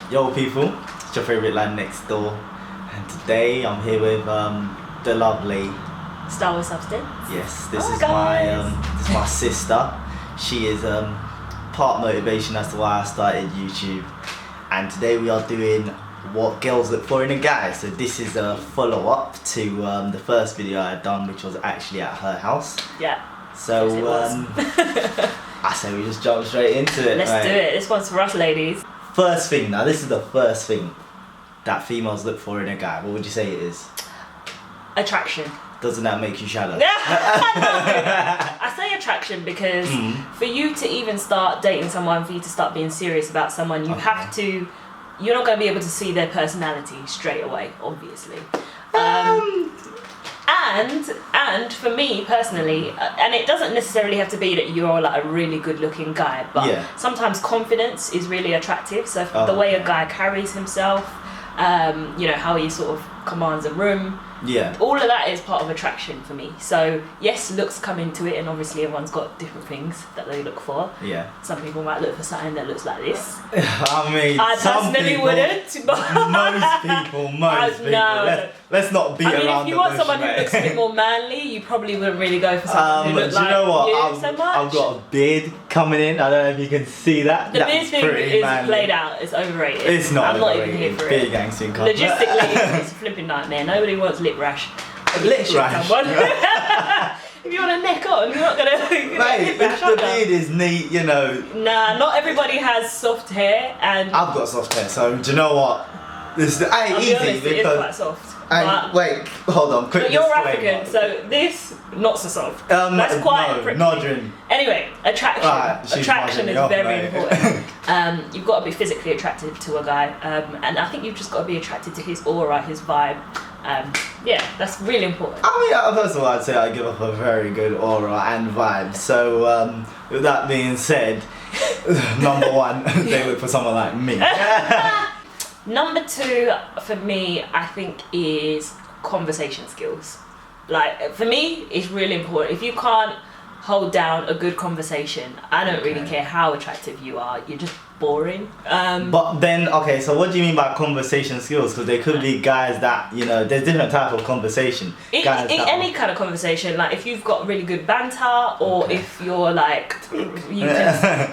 Yo people, it's your favourite lad next door, and today I'm here with the lovely StyleWithSubstance. Yes, this is my sister. She is part motivation as to why I started YouTube, and today we are doing what girls look for in a guy. So this is a follow-up to the first video I had done, which was actually at her house. Yeah. So yes, I say we just jump straight into it. Let's do it. This one's for us ladies. First thing, now this is the first thing that females look for in a guy. What would you say it is? Attraction. Doesn't that make you shallow? No. I say attraction because for you to even start dating someone, for you to start being serious about someone, you have to, you're not going to be able to see their personality straight away, obviously. And for me personally, and it doesn't necessarily have to be that you're like a really good looking guy, but sometimes confidence is really attractive. So the way a guy carries himself, you know, how he sort of commands a room, all of that is part of attraction for me. So yes, looks come into it, and obviously everyone's got different things that they look for. Some people might look for something that looks like this. I mean, I personally wouldn't, but most people. Let's not beat around the bush. If you want someone who looks a bit more manly, you probably wouldn't really go for someone who looks like you know what? you so much. I've got a beard coming in. I don't know if you can see that. The beard thing is played out. It's overrated. It's not I'm overrated. Not even here for beard it. Gangster Logistically, it's a flipping nightmare. Nobody wants lip rash. Lip rash? If you want a neck on, you're not gonna. Mate, if the beard is neat, you know. Nah, not everybody has soft hair, and I've got soft hair, so do you know what? This ain't easy honest, because. It is quite soft. Wait, hold on, quick. But you're African, so this not so soft. That's quite prickly. Nodrin. Anyway, attraction. Attraction is very important. You've got to be physically attracted to a guy, and I think you've just got to be attracted to his aura, his vibe. Yeah, that's really important. I mean, first of all, I'd say I give off a very good aura and vibe. So, with that being said, number one, they look for someone like me. Number two for me, I think, is conversation skills. Like, for me, it's really important. If you can't hold down a good conversation, I don't really care how attractive you are, you're just boring. But then, okay, so what do you mean by conversation skills? Because there could be guys that, you know, there's different type of conversation. Any kind of conversation, like if you've got really good banter, or if you're like, you can,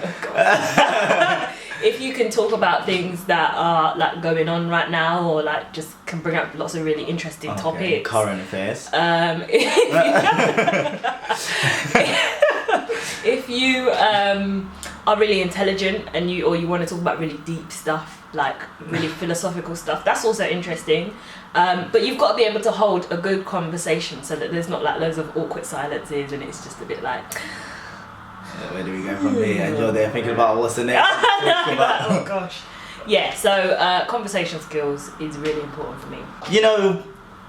if you can talk about things that are like going on right now, or like just can bring up lots of really interesting topics. Current affairs. If you are really intelligent and you want to talk about really deep stuff, like really philosophical stuff, that's also interesting. But you've got to be able to hold a good conversation so that there's not like loads of awkward silences and it's just a bit like. Where do we go from here? And you're there thinking about what's the next. Oh gosh. Yeah, so conversation skills is really important for me. You know,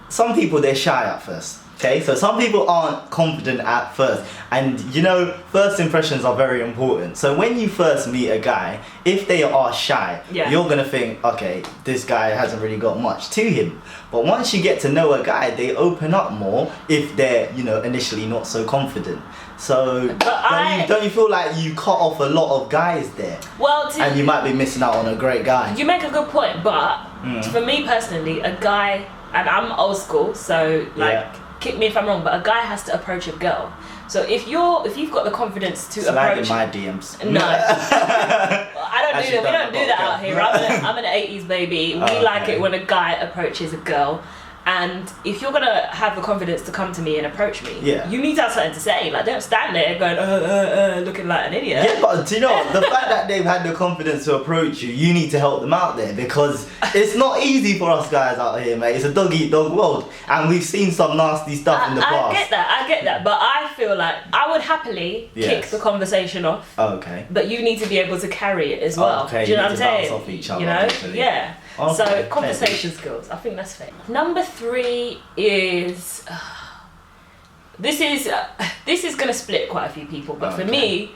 some people, they're shy at first. Okay, so some people aren't confident at first, and you know, first impressions are very important. So when you first meet a guy, if they are shy, you're gonna think, okay, this guy hasn't really got much to him. But once you get to know a guy, they open up more if they're, you know, initially not so confident. So don't you feel like you cut off a lot of guys there? Well, and you might be missing out on a great guy. You make a good point, but for me personally, a guy, and I'm old school, so like. Kick me if I'm wrong, but a guy has to approach a girl. So if you've got the confidence to approach in my DMs. No. I don't do that. We don't do that out here. I'm an 80s baby. We like it when a guy approaches a girl. And if you're gonna have the confidence to come to me and approach me, you need to have something to say. Like, don't stand there going looking like an idiot. Yeah, but do you know what? The fact that they've had the confidence to approach you, you need to help them out there, because it's not easy for us guys out here, mate. It's a dog eat dog world, and we've seen some nasty stuff in the past. I get that, but I feel like I would happily kick the conversation off. But you need to be able to carry it as well. Do you know what I'm saying? Bounce off each other, you know, actually. So conversation skills, I think that's fair. Number 3 is this is gonna split quite a few people, but for me,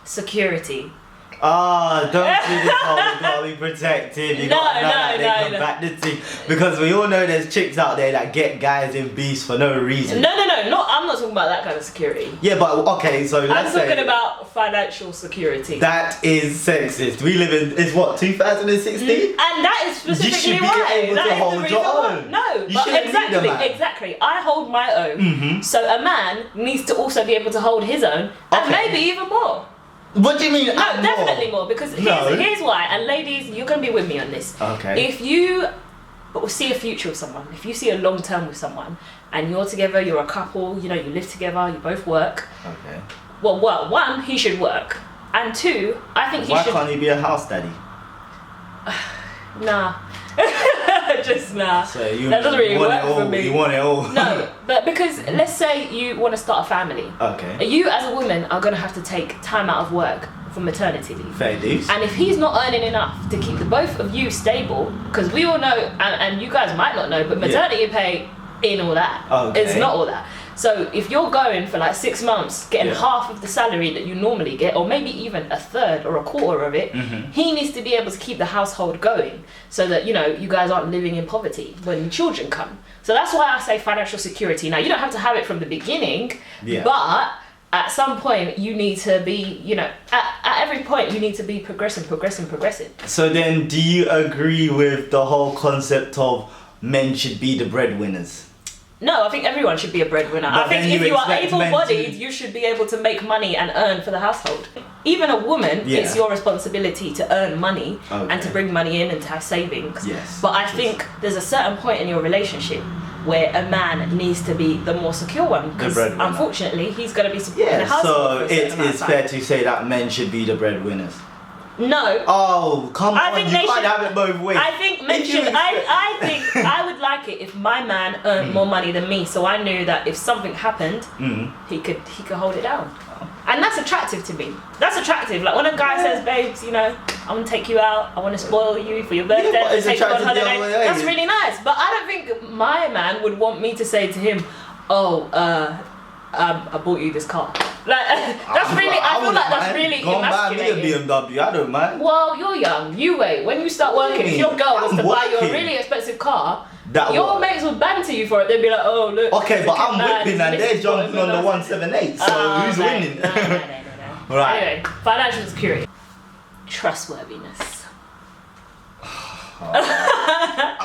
security. Don't do this whole you gotta be protective, you gotta combat the thing. Because we all know there's chicks out there that get guys in beefs for no reason. No, I'm not talking about that kind of security. Yeah, but okay, so let's say... I'm talking about financial security. That is sexist. We live in, it's what, 2016? And that is specifically you should be able to hold your own. No, but exactly. I hold my own. So a man needs to also be able to hold his own, and maybe even more. What do you mean? No, definitely more, because here's why. And ladies, you're gonna be with me on this. Okay. If you see a future with someone, if you see a long term with someone, and you're together, you're a couple, you live together, you both work. Okay. Well, one, he should work, and two, I think Why can't he be a house daddy? Nah. Just nah. So that doesn't really work for me. You want it all. No, but because let's say you want to start a family. Okay. You as a woman are going to have to take time out of work for maternity leave. Fair dues. And if he's not earning enough to keep the both of you stable, because we all know, and you guys might not know, but maternity pay ain't all that. Okay. It's not all that. So if you're going for like 6 months, getting half of the salary that you normally get, or maybe even a third or a quarter of it, he needs to be able to keep the household going so that, you guys aren't living in poverty when children come. So that's why I say financial security. Now, you don't have to have it from the beginning, but at some point you need to be, at every point you need to be progressing. So then do you agree with the whole concept of men should be the breadwinners? No, I think everyone should be a breadwinner. I think if you are able-bodied, you should be able to make money and earn for the household. Even a woman, it's your responsibility to earn money and to bring money in and to have savings. Yes. But I think there's a certain point in your relationship where a man needs to be the more secure one, because unfortunately he's going to be supporting the household. So it is fair to say that men should be the breadwinners. No. Oh, come on! You can't have it both ways. I think men should. I think I would like it if my man earned more money than me, so I knew that if something happened, he could hold it down, and that's attractive to me. That's attractive. Like when a guy says, "Babes, I want to take you out. I want to spoil you for your birthday. Take you on holiday." That's really nice. But I don't think my man would want me to say to him, "Oh, I bought you this car." Like that's really. I feel like that's really emasculating. Buy me a BMW. I don't mind. Well, you're young. You wait. When you start working, if your girl was to buy you a really expensive car, your mates would banter you for it. They'd be like, "Oh, look." Okay, but I'm whipping and they're jumping on the 178. So who's winning? No. Right. Anyway, financial security, trustworthiness.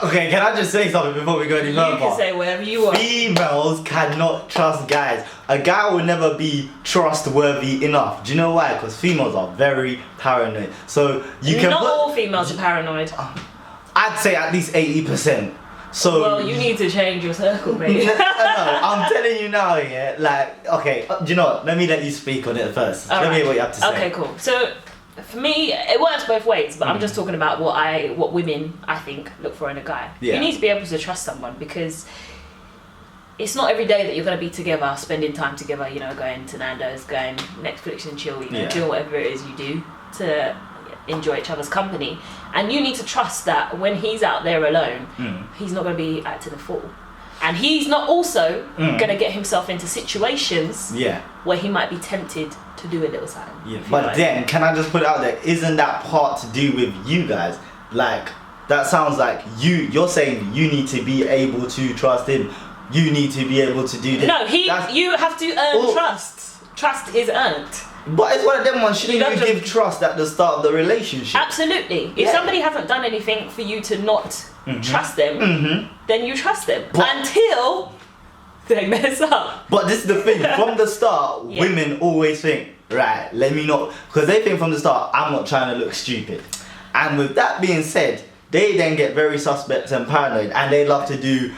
Okay, can I just say something before we go any further? You can say whatever you want. Females cannot trust guys. A guy will never be trustworthy enough. Do you know why? Because females are very paranoid. So you can. Not all females are paranoid. I'd say at least 80%. So. Well, you need to change your circle, mate. No, I'm telling you now, okay, do you know what? Let me let you speak on it first. Let me hear what you have to say. Okay, cool. So. For me, it works both ways, but I'm just talking about what women, I think, look for in a guy. Yeah. You need to be able to trust someone, because it's not every day that you're going to be together, spending time together, going to Nando's, going Netflix and chill, doing whatever it is you do to enjoy each other's company. And you need to trust that when he's out there alone, he's not going to be acting a fool. And he's not also going to get himself into situations where he might be tempted to do a little something. Yeah. But then, can I just put it out there, isn't that part to do with you guys? Like, that sounds like you're saying you need to be able to trust him. You need to be able to do this. No, you have to earn trust. Trust is earned. But it's one of them ones, shouldn't you give trust at the start of the relationship? Absolutely. If somebody hasn't done anything for you to not trust them, then you trust them. Until they mess up. But this is the thing, from the start, women always think, right, let me not, because they think from the start, I'm not trying to look stupid. And with that being said, they then get very suspect and paranoid, and they love to do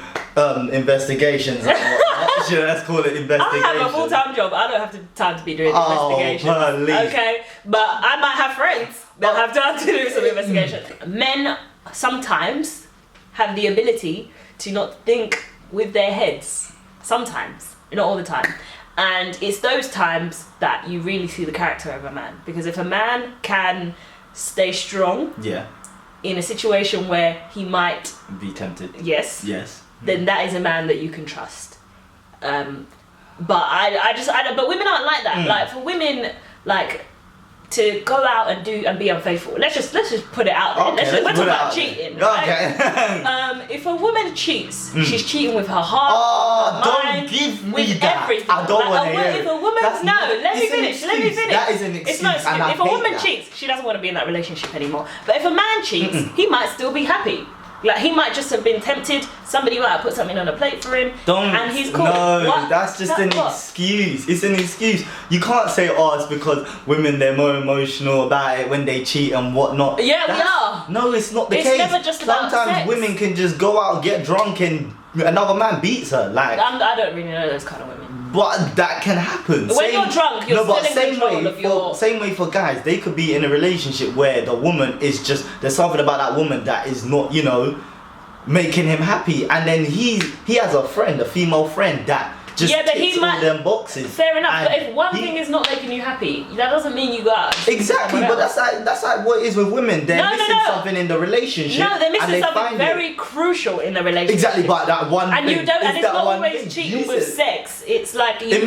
investigations and whatnot. Let's call it investigations. I have a full-time job. I don't have time to be doing investigations. Okay, but I might have friends that have time to do some investigation. Men sometimes have the ability to not think with their heads. Sometimes, not all the time. And it's those times that you really see the character of a man. Because if a man can stay strong in a situation where he might be tempted, then that is a man that you can trust. But but women aren't like that. Like for women, like to go out and be unfaithful. Let's just put it out there. Okay, we're talking about cheating, right? If a woman cheats, she's cheating with her heart, her mind, don't give me with that. everything. I don't want to hear If a woman, let me finish. That is an excuse. It's not an excuse. If a woman cheats, she doesn't want to be in that relationship anymore. But if a man cheats, he might still be happy. Like, he might just have been tempted, somebody might have put something on a plate for him, and he's cool. No, that's just an excuse. It's an excuse. You can't say, it's because women, they're more emotional about it when they cheat and whatnot. Yeah, we are. No, it's not the case. It's never just about Sometimes sex. women can just go out, get drunk, and another man beats her. Like, I don't really know those kind of women. But that can happen. When you're drunk, you're still in control of your... Same way for guys, they could be in a relationship where the woman is just, there's something about that woman that is not, making him happy. And then he has a friend, a female friend that just ticks all them boxes. Fair enough, but if one thing is not making you happy, that doesn't mean you go out. Exactly, but that's like what it is with women. They're missing something in the relationship. No, they're missing something very crucial in the relationship. Exactly, but that one and thing. You don't, and it's not always cheating with sex. It's like you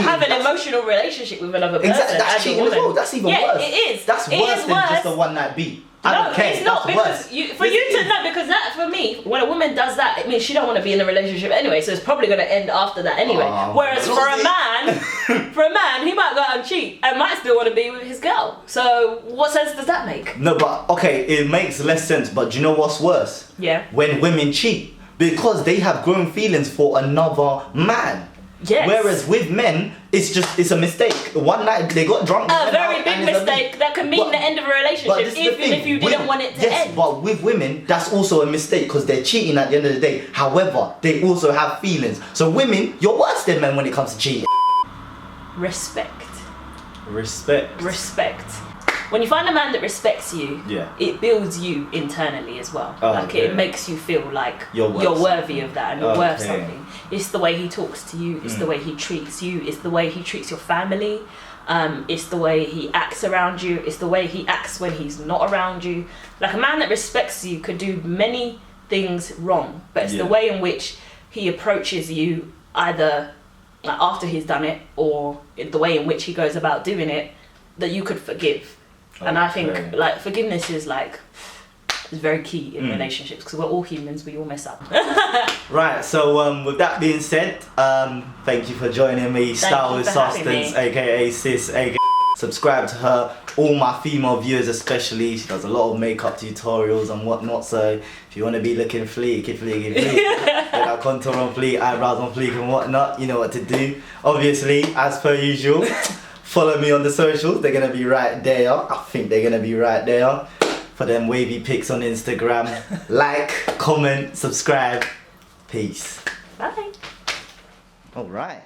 have an emotional relationship with another person. Exactly, that's cheating as well. That's even worse. Yeah, it is. That's worse than just a one night beat. No, it's not, because because that, for me, when a woman does that, it means she don't want to be in a relationship anyway, so it's probably going to end after that anyway. Whereas for a man, he might go out and cheat and might still want to be with his girl. So what sense does that make? No, but okay, it makes less sense, but do you know what's worse? Yeah. When women cheat, because they have grown feelings for another man. Yes. Whereas with men, it's a mistake. One night they got drunk. A very big mistake that can mean the end of a relationship, even if you didn't want it to end. Yes, but with women, that's also a mistake because they're cheating at the end of the day. However, they also have feelings. So women, you're worse than men when it comes to cheating. Respect. When you find a man that respects you, it builds you internally as well. It makes you feel like you're worthy of that and you're worth something. It's the way he talks to you, it's the way he treats you, it's the way he treats your family, it's the way he acts around you, it's the way he acts when he's not around you. Like, a man that respects you could do many things wrong, but it's the way in which he approaches you, either after he's done it or the way in which he goes about doing it, that you could forgive. And I think forgiveness is very key in relationships, because we're all humans, we all mess up. Right, so with that being said, thank you for joining me, StyleWithSubstance, aka Sis, aka subscribe to her, all my female viewers especially. She does a lot of makeup tutorials and whatnot, so if you want to be looking fleeky, get that contour on fleek, eyebrows on fleek and whatnot, you know what to do. Obviously, as per usual, follow me on the socials, they're going to be right there. I think they're going to be right there. For them wavy pics on Instagram. Like, comment, subscribe. Peace. Bye. Alright.